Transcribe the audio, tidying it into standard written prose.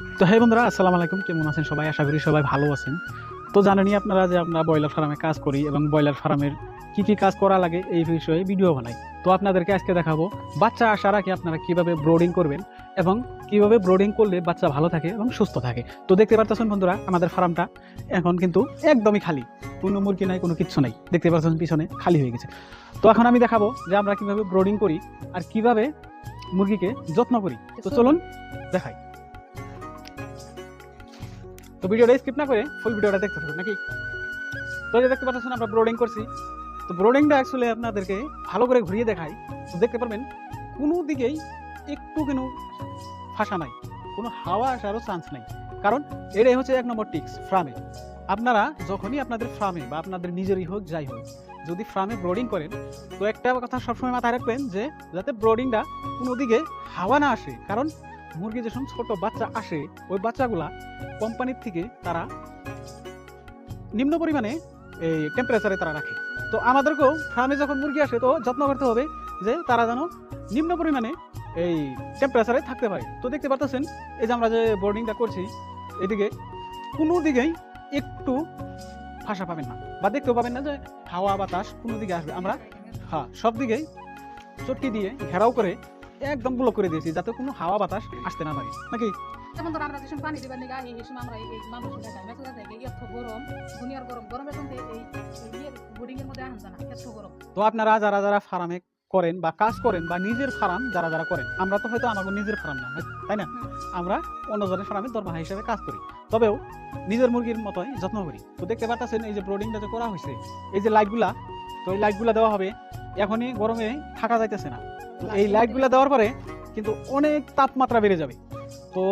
তো হে বন্ধুরা, আসসালামু আলাইকুম। কেমন আছেন সবাই? আশা করি সবাই ভালো আছেন। তো জানেনই আপনারা যে আমরা ব্রয়লার ফার্মে কাজ করি এবং ব্রয়লার ফার্মের কি কি কাজ করা লাগে এই বিষয়ে ভিডিও বানাই। তো আপনাদেরকে আজকে দেখাবো বাচ্চা আসার আগে আপনারা কিভাবে ব্রোডিং করবেন এবং কিভাবে ব্রোডিং করলে বাচ্চা ভালো থাকে এবং সুস্থ থাকে। তো দেখতে পাচ্ছেন বন্ধুরা, আমাদের ফার্মটা এখন কিন্তু একদমই খালি, কোনো মুরগি নাই, কোনো কিচ্ছু নাই। দেখতে পাচ্ছেন পিছনে খালি হয়ে গেছে। তো এখন আমি দেখাবো যে আমরা কিভাবে ব্রোডিং করি আর কিভাবে মুরগিকে যত্ন করি। তো চলুন দেখাই। তো ভিডিওটা স্কিপ না করে ফুল ভিডিওটা দেখতে থাকুন নাকি। তো এই যে দেখতে পাচ্ছেন আমরা ব্রোডিং করছি। তো ব্রোডিংটা অ্যাকচুয়ালি আপনাদেরকে ভালো করে ঘুরিয়ে দেখাই। তো দেখতে পারবেন কোনো দিকেই একটু কোনো ফাঁসা নাই, কোনো হাওয়া আসারও চান্স নাই। কারণ এটাই হচ্ছে 1 নম্বর টিক্স ফার্মে। আপনারা যখনই আপনাদের ফার্মে বা আপনাদের নিজেরই হোক যাই হোক, যদি ফার্মে ব্রোডিং করেন তো একটা কথা সবসময় মাথায় রাখবেন যে যাতে ব্রোডিংটা কোনো দিকে হাওয়া না আসে। কারণ মুরগি যখন ছোট বাচ্চা আসে ওই বাচ্চাগুলা কোম্পানির থেকে তারা নিম্ন পরিমাণে এই টেম্পারেচারে তারা রাখে। তো আমাদেরকেও ফার্মে যখন মুরগি আসে তো যত্ন করতে হবে যে তারা যেন নিম্ন পরিমাণে এই টেম্পারেচারে থাকতে পারে। তো দেখতে পাচ্ছেন এই যে আমরা যে বোর্ডিংটা করছি এদিকে কোনো দিকেই একটু ফাঁসা পাবেন না বা দেখতেও পাবেন না যে হাওয়া বাতাস কোনো দিকে আসবে। আমরা সব দিকেই চটকি দিয়ে ঘেরাও করে একদম ব্লক করে দিয়েছি যাতে কোনো হাওয়া বাতাস আসতে না পারে নাকি। যেমন ধর আমরা যখন পানি দিবার নিগা এই সময় আমরা এই মানুষ দেখাই মেসেজ দেখাই এত গরম দুনিয়ার গরম গরমের মধ্যে এই বোর্ডিং এর মধ্যে আনছে না এত গরম। তো আপনারা যারা যারা ফার্মে করেন বা কাজ করেন বা নিজের ফার্ম যারা যারা করেন, আমরা তো হয়তো আমাদের নিজের ফার্ম না, তাই না, আমরা অন্যজনের ফার্মের দরমা হিসেবে কাজ করি, তবেও নিজের মুরগির মতোই যত্ন করি। তো দেখতে পাচ্ছেন এই যে ব্রোডিংটা যে করা হয়েছে, এই যে লাইটগুলা, তো এই লাইটগুলা দেওয়া হবে। এখনই গরমে থাকা যাইতেছে না, তো এই লাইটগুলা দেওয়ার পরে কিন্তু অনেক তাপমাত্রা বেড়ে যাবে। তো